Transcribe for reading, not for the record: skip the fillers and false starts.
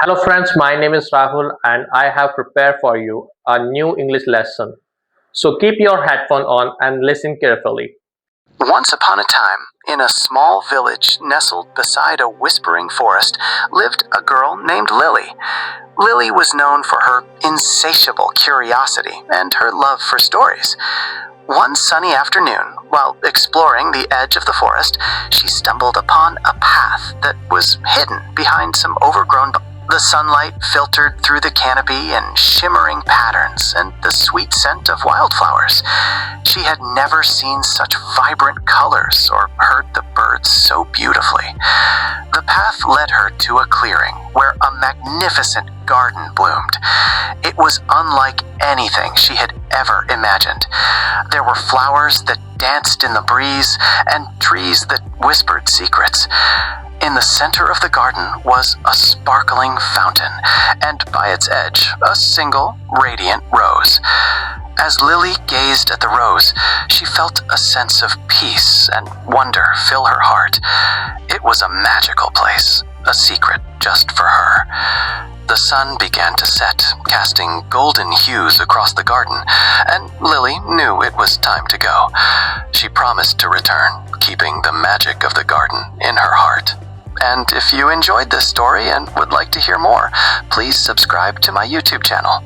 Hello friends, my name is Rahul and I have prepared for you a new English lesson. So keep your headphone on and listen carefully. Once upon a time, in a small village nestled beside a whispering forest, lived a girl named Lily. Lily was known for her insatiable curiosity and her love for stories. One sunny afternoon, while exploring the edge of the forest, she stumbled upon a path that was hidden behind some overgrown. The sunlight filtered through the canopy in shimmering patterns and the sweet scent of wildflowers. She had never seen such vibrant colors or heard the birds so beautifully. The path led her to a clearing where a magnificent garden bloomed. It was unlike anything she had ever imagined. There were flowers that danced in the breeze and trees that whispered secrets. In the center of the garden was a sparkling fountain, and by its edge, a single, radiant rose. As Lily gazed at the rose, she felt a sense of peace and wonder fill her heart. It was a magical place, a secret just for her. The sun began to set, casting golden hues across the garden, and Lily knew it was time to go. She promised to return, keeping the magic of the garden in her heart. And if you enjoyed this story and would like to hear more, please subscribe to my YouTube channel.